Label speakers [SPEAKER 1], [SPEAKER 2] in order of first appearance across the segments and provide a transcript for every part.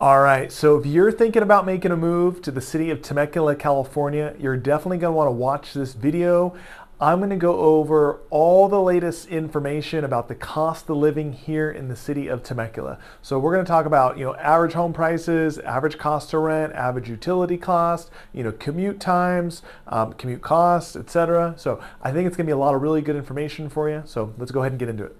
[SPEAKER 1] All right, so if you're thinking about making a move to the city of Temecula, California, you're definitely going to want to watch this video. I'm going to go over all the latest information about the cost of living here in the city of Temecula. So we're going to talk about, average home prices, average cost to rent, average utility cost, commute times, commute costs, etc. So I think it's going to be a lot of really good information for you. So let's go ahead and get into it.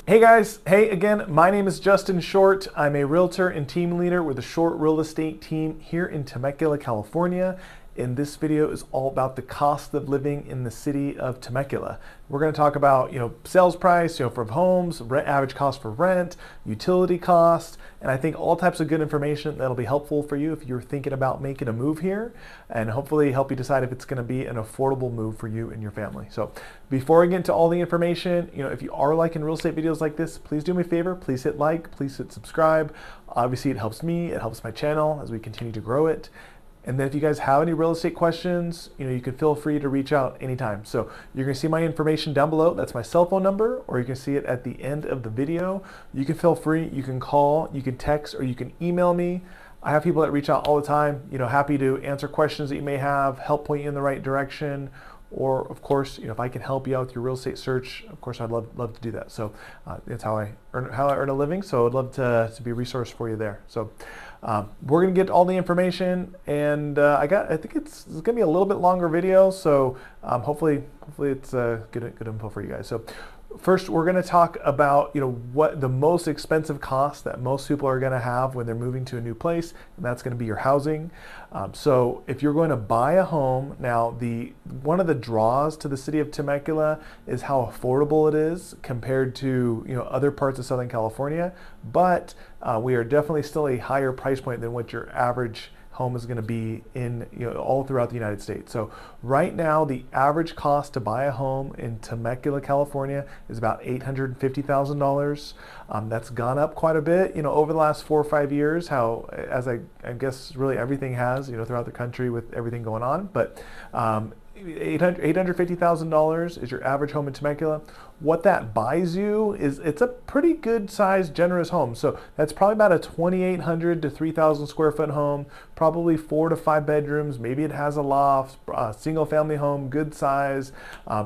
[SPEAKER 1] Hey guys, hey again, my name is Justin Short. I'm a realtor and team leader with the Short Real Estate team here in Temecula, California. And this video is all about the cost of living in the city of Temecula. We're going to talk about, sales price, for homes, average cost for rent, utility cost, and I think all types of good information that'll be helpful for you if you're thinking about making a move here, and hopefully help you decide if it's going to be an affordable move for you and your family. So before I get into all the information, if you are liking real estate videos like this, please do me a favor, please hit like, please hit subscribe. Obviously it helps me, it helps my channel as we continue to grow it. And then if you guys have any real estate questions, you can feel free to reach out anytime. So you're gonna see my information down below. That's my cell phone number, or you can see it at the end of the video. You can feel free, you can call, you can text, or you can email me. I have people that reach out all the time, happy to answer questions that you may have, help point you in the right direction. Or of course, if I can help you out with your real estate search, of course, I'd love to do that. So it's how I earn a living. So I'd love to be a resource for you there. So we're gonna get all the information, and I think it's gonna be a little bit longer video. So hopefully it's good info for you guys. So first, we're going to talk about what the most expensive cost that most people are going to have when they're moving to a new place, and that's going to be your housing. So if you're going to buy a home, now one of the draws to the city of Temecula is how affordable it is compared to other parts of Southern California, but we are definitely still a higher price point than what your average home is going to be in all throughout the United States. So right now, the average cost to buy a home in Temecula, California is about $850,000. That's gone up quite a bit, over the last 4 or 5 years, as I guess really everything has, throughout the country with everything going on. But $850,000 is your average home in Temecula. What that buys you is it's a pretty good sized, generous home. So that's probably about a 2,800 to 3,000 square foot home, probably 4 to 5 bedrooms. Maybe it has a loft, single family home, good size,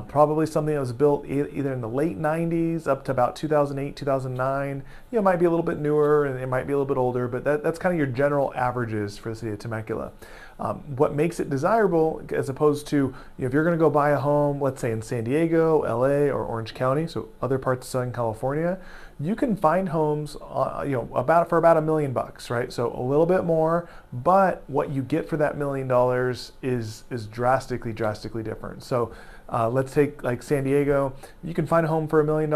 [SPEAKER 1] probably something that was built either in the late 90s up to about 2008, 2009. It might be a little bit newer and it might be a little bit older, but that's kind of your general averages for the city of Temecula. What makes it desirable, as opposed to if you're going to go buy a home, let's say in San Diego, LA, or Orange County, so other parts of Southern California, you can find homes, for about $1 million, right? So a little bit more, but what you get for that $1 million is drastically different. So let's take like San Diego. You can find a home for $1 million.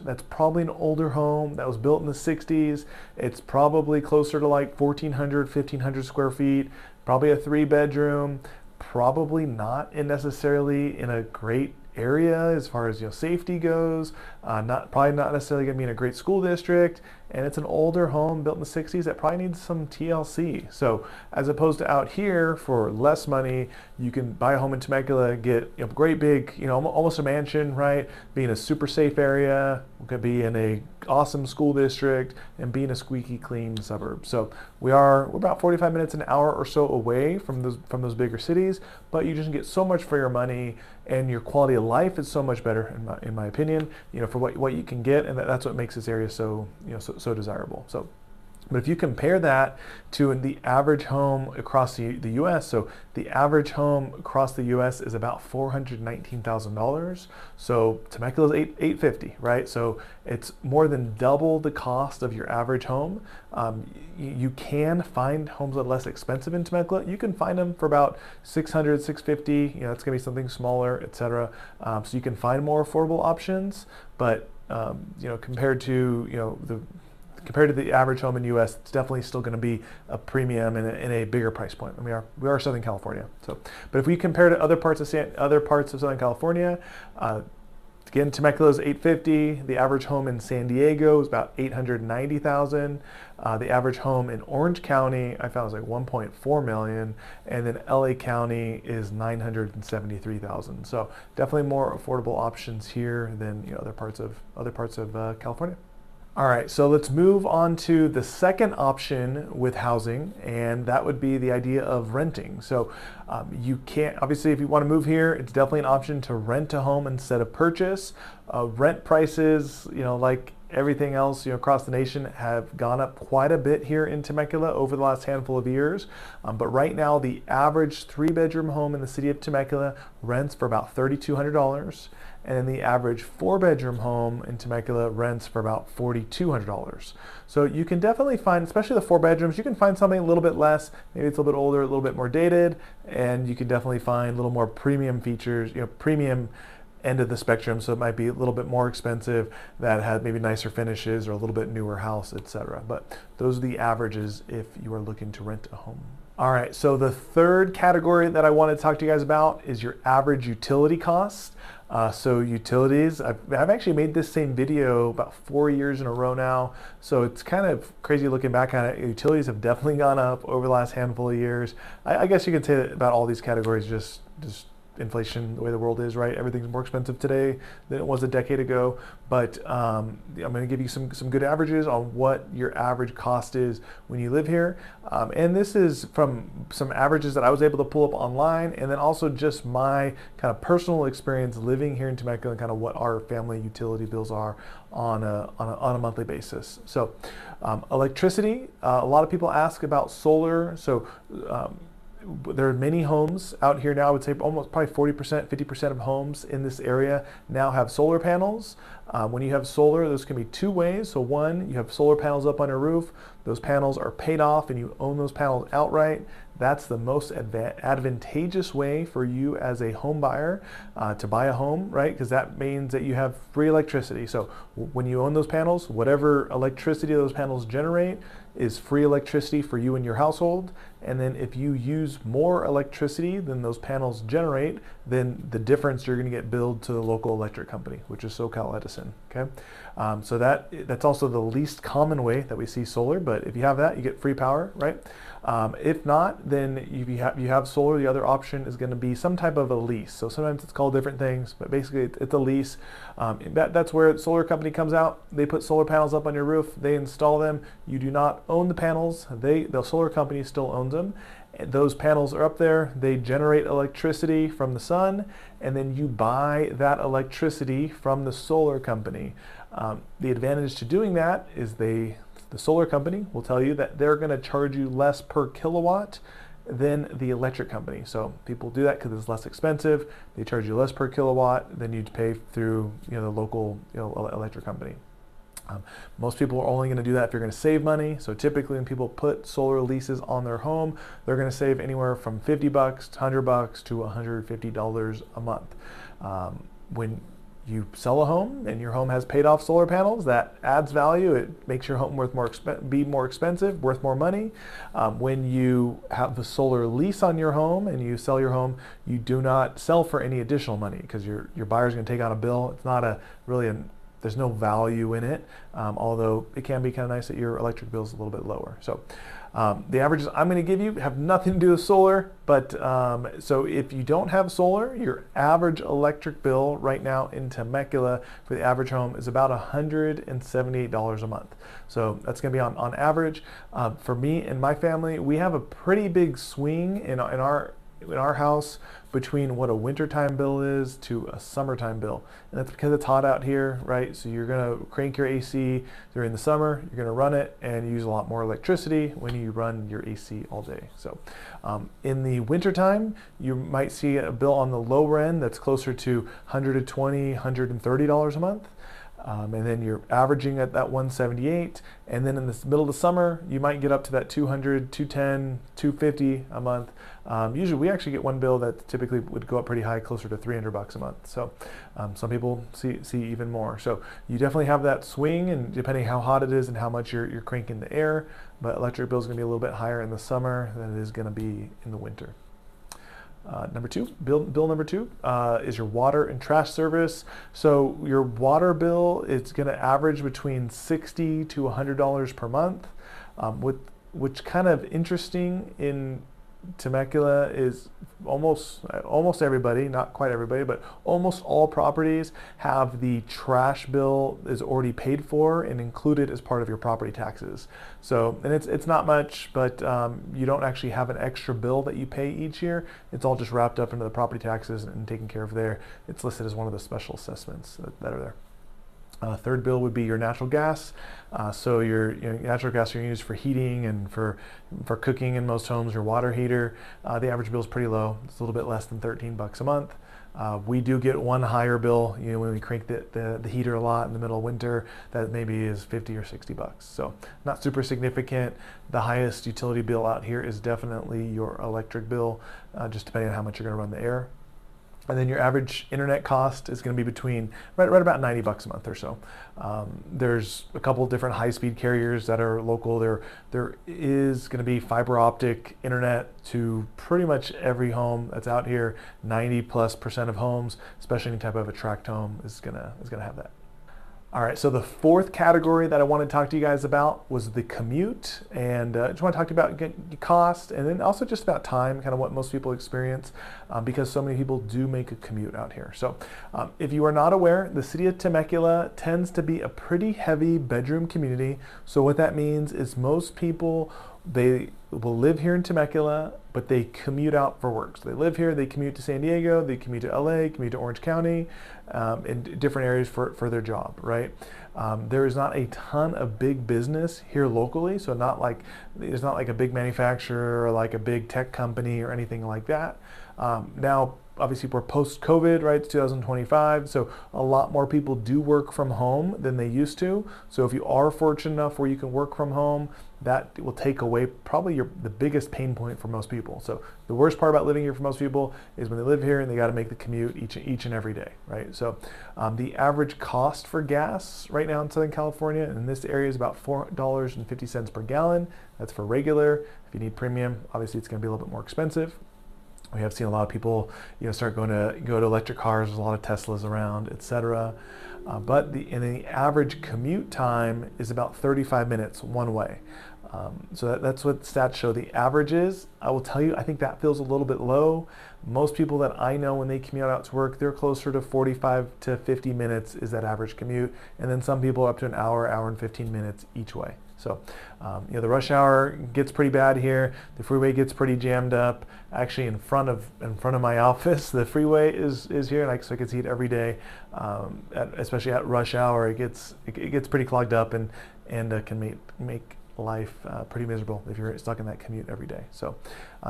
[SPEAKER 1] That's probably an older home that was built in the 60s. It's probably closer to like 1,400, 1,500 square feet. Probably a 3-bedroom, probably not necessarily in a great area as far as safety goes, probably not necessarily going to be in a great school district, and it's an older home built in the 60s that probably needs some TLC. So as opposed to out here for less money, you can buy a home in Temecula, get great big, almost a mansion, right? Be in a super safe area, could be in a awesome school district, and be in a squeaky clean suburb. So we're about 45 minutes, an hour or so away from those bigger cities, but you just get so much for your money, and your quality of life is so much better in my opinion, for what you can get, and that's what makes this area so desirable. So, but if you compare that to the average home across the U.S., so the average home across the U.S. is about $419,000. So Temecula is $850,000, right? So it's more than double the cost of your average home. You can find homes that are less expensive in Temecula. You can find them for about $600,000, $650,000. It's going to be something smaller, etc. So you can find more affordable options, but compared to the average home in the U.S., it's definitely still going to be a premium and a bigger price point. And we are Southern California. So, but if we compare to other parts of Southern California, Again, Temecula is 850. The average home in San Diego is about 890,000. The average home in Orange County I found was like 1.4 million, and then LA County is 973,000. So definitely more affordable options here than other parts of California. All right, so let's move on to the second option with housing, and that would be the idea of renting. So you can't, obviously, if you want to move here, it's definitely an option to rent a home instead of purchase. Rent prices, like everything else, across the nation have gone up quite a bit here in Temecula over the last handful of years. But right now, the average 3-bedroom home in the city of Temecula rents for about $3,200. And then the average 4-bedroom home in Temecula rents for about $4,200. So you can definitely find, especially the 4 bedrooms, you can find something a little bit less, maybe it's a little bit older, a little bit more dated, and you can definitely find a little more premium features, premium end of the spectrum, so it might be a little bit more expensive, that had maybe nicer finishes or a little bit newer house, etc. But those are the averages if you are looking to rent a home. All right, so the third category that I want to talk to you guys about is your average utility costs. So utilities, I've actually made this same video about 4 years in a row now, so it's kind of crazy looking back on it. Utilities have definitely gone up over the last handful of years. I guess you could say that about all these categories, just inflation, the way the world is, right? Everything's more expensive today than it was a decade ago. But I'm going to give you some good averages on what your average cost is when you live here. And this is from some averages that I was able to pull up online, and then also just my kind of personal experience living here in Temecula and kind of what our family utility bills are on a monthly basis. So electricity, a lot of people ask about solar. So there are many homes out here now. I would say almost probably 40%, 50% of homes in this area now have solar panels. When you have solar, those can be two ways. So one, you have solar panels up on your roof. Those panels are paid off and you own those panels outright. That's the most advantageous way for you as a home buyer to buy a home, right? Because that means that you have free electricity. So when you own those panels, whatever electricity those panels generate is free electricity for you and your household. And then if you use more electricity than those panels generate, then the difference you're going to get billed to the local electric company, which is SoCal Edison. Okay, so that's also the least common way that we see solar. But if you have that, you get free power, right? If not, then if you have solar, the other option is going to be some type of a lease. So sometimes it's called different things, but basically it's a lease. That's where the solar company comes out. They put solar panels up on your roof. They install them. You do not own the panels. The solar company still owns them. Those panels are up there. They generate electricity from the sun, and then you buy that electricity from the solar company. The advantage to doing that is the solar company will tell you that they're going to charge you less per kilowatt than the electric company. So people do that because it's less expensive. They charge you less per kilowatt than you'd pay through the local electric company. Most people are only going to do that if you're going to save money. So typically when people put solar leases on their home, they're going to save anywhere from $50 to $100 to $150 a month. When you sell a home and your home has paid off solar panels, that adds value. It makes your home worth more expensive, worth more money. When you have the solar lease on your home and you sell your home, you do not sell for any additional money because your buyer's going to take on a bill. It's not there's no value in it, although it can be kind of nice that your electric bill is a little bit lower. So the averages I'm going to give you have nothing to do with solar, but so if you don't have solar, your average electric bill right now in Temecula for the average home is about $178 a month. So that's going to be on average. For me and my family, we have a pretty big swing in our house between what a wintertime bill is to a summertime bill. And that's because it's hot out here, right? So you're gonna crank your AC during the summer, you're gonna run it and use a lot more electricity when you run your AC all day. So in the wintertime, you might see a bill on the lower end that's closer to $120, $130 a month. And then you're averaging at that 178, and then in the middle of the summer you might get up to that 200, 210, 250 a month. Usually we actually get one bill that typically would go up pretty high, closer to $300 a month. So some people see even more. So you definitely have that swing, and depending how hot it is and how much you're cranking the air, but electric bill is going to be a little bit higher in the summer than it is going to be in the winter. Bill number two is your water and trash service. So your water bill is going to average between $60 to $100 per month, which kind of interesting in Temecula is almost everybody, not quite everybody, but almost all properties have the trash bill is already paid for and included as part of your property taxes. So, and it's not much, but you don't actually have an extra bill that you pay each year. It's all just wrapped up into the property taxes and taken care of there. It's listed as one of the special assessments that are there. Third bill would be your natural gas. So your natural gas you're used for heating and for cooking in most homes, your water heater. The average bill is pretty low. It's a little bit less than $13 a month. We do get one higher bill, when we crank the heater a lot in the middle of winter, that maybe is $50 or $60. So not super significant. The highest utility bill out here is definitely your electric bill, just depending on how much you're going to run the air. And then your average internet cost is going to be between right about $90 a month or so. There's a couple of different high-speed carriers that are local. There is going to be fiber optic internet to pretty much every home that's out here. 90+% of homes, especially any type of a tract home, is gonna have that. All right, so the fourth category that I want to talk to you guys about was the commute, and I just want to talk to you about cost, and then also just about time, kind of what most people experience, because so many people do make a commute out here. So if you are not aware, the city of Temecula tends to be a pretty heavy bedroom community. So what that means is most people, they will live here in Temecula, but they commute out for work. So they live here, they commute to San Diego, they commute to LA, commute to Orange County, in different areas for their job, right? There is not a ton of big business here locally, so it's not like a big manufacturer or like a big tech company or anything like that. Now, obviously we're post-COVID, right? It's 2025, so a lot more people do work from home than they used to. So if you are fortunate enough where you can work from home, that will take away probably the biggest pain point for most people. So the worst part about living here for most people is when they live here and they got to make the commute each and every day, right? So the average cost for gas right now in Southern California in this area is about $4.50 per gallon. That's for regular. If you need premium, obviously it's going to be a little bit more expensive. We have seen a lot of people, start go to electric cars. There's a lot of Teslas around, etc. But the average commute time is about 35 minutes one way. So that's what stats show the average is. I will tell you, I think that feels a little bit low. Most people that I know when they commute out to work, they're closer to 45 to 50 minutes is that average commute. And then some people are up to an hour and 15 minutes each way. So, the rush hour gets pretty bad here. The freeway gets pretty jammed up. Actually, in front of my office, the freeway is here, and so I can see it every day. Especially at rush hour, it gets pretty clogged up and can make life pretty miserable if you're stuck in that commute every day. So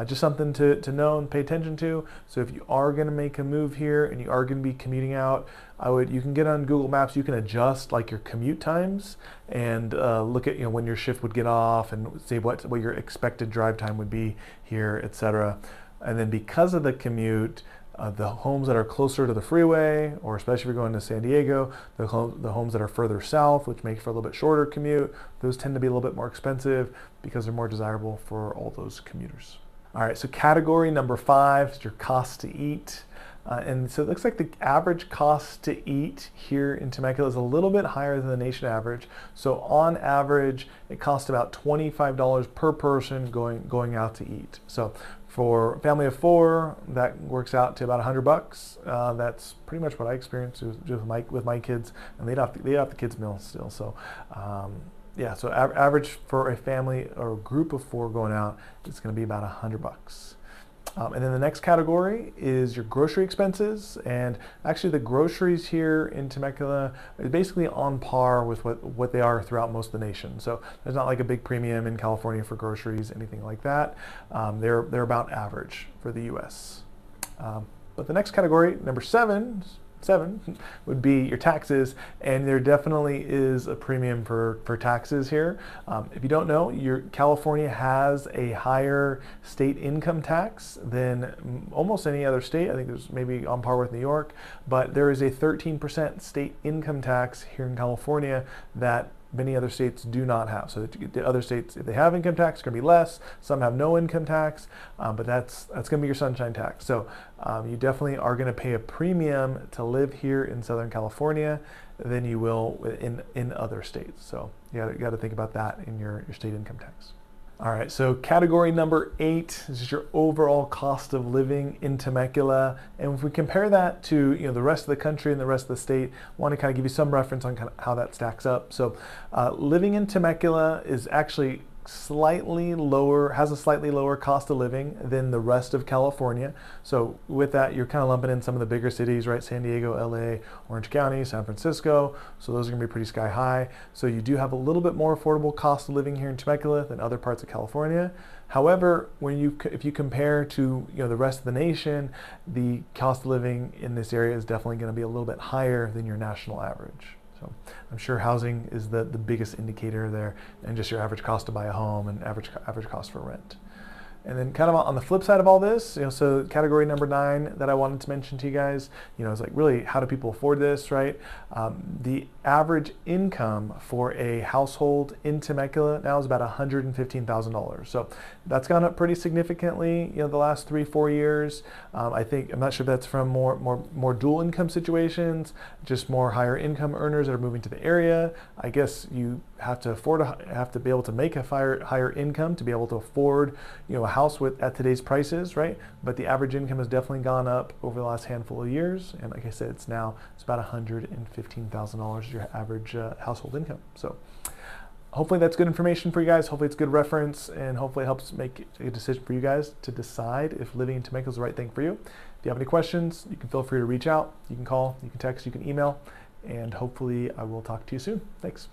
[SPEAKER 1] just something to know and pay attention to. So if you are going to make a move here and you are going to be commuting out, you can get on Google Maps, you can adjust like your commute times and look at when your shift would get off and see what your expected drive time would be here, etc. And then because of the commute, the homes that are closer to the freeway, or especially if you're going to San Diego, the homes that are further south, which make for a little bit shorter commute, those tend to be a little bit more expensive because they're more desirable for all those commuters. All right, so category number 5 is your cost to eat. And so it looks like the average cost to eat here in Temecula is a little bit higher than the nation average. So on average, it costs about $25 per person going out to eat. So for a family of 4, that works out to about $100. That's pretty much what I experienced with my kids, and they have the kids' meal still. So yeah, so average for a family or a group of 4 going out, it's going to be about $100. And then the next category is your grocery expenses, and actually the groceries here in Temecula is basically on par with what they are throughout most of the nation. So there's not like a big premium in California for groceries, anything like that. They're about average for the U.S. But the next category, number 7, would be your taxes, and there definitely is a premium for taxes here. If you don't know, California has a higher state income tax than almost any other state. I think there's maybe on par with New York, but there is a 13% state income tax here in California that many other states do not have. So the other states, if they have income tax, it's going to be less. Some have no income tax, but that's going to be your sunshine tax. So you definitely are going to pay a premium to live here in Southern California than you will in other states. So you got to think about that in your state income tax. All right, so category number 8 is just your overall cost of living in Temecula. And if we compare that to the rest of the country and the rest of the state, I want to kind of give you some reference on kind of how that stacks up. So living in Temecula is actually slightly lower, has a slightly lower cost of living than the rest of California. So with that, you're kind of lumping in some of the bigger cities, right? San Diego, LA, Orange County, San Francisco. So those are gonna be pretty sky high. So you do have a little bit more affordable cost of living here in Temecula than other parts of California. However, if you compare to the rest of the nation, the cost of living in this area is definitely gonna be a little bit higher than your national average. So I'm sure housing is the biggest indicator there, and just your average cost to buy a home and average cost for rent. And then kind of on the flip side of all this, so category number 9 that I wanted to mention to you guys, is like really how do people afford this, right? The average income for a household in Temecula now is about $115,000. So that's gone up pretty significantly, the last 3-4 years. I'm not sure if that's from more dual income situations, just more higher income earners that are moving to the area. I guess you have to be able to make a higher income to be able to afford, a house at today's prices, right? But the average income has definitely gone up over the last handful of years, and like I said, it's about $115,000 is your average household income. So hopefully that's good information for you guys. Hopefully it's good reference, and hopefully it helps make a decision for you guys to decide if living in Temecula is the right thing for you. If you have any questions, you can feel free to reach out. You can call, you can text, you can email, and hopefully I will talk to you soon. Thanks.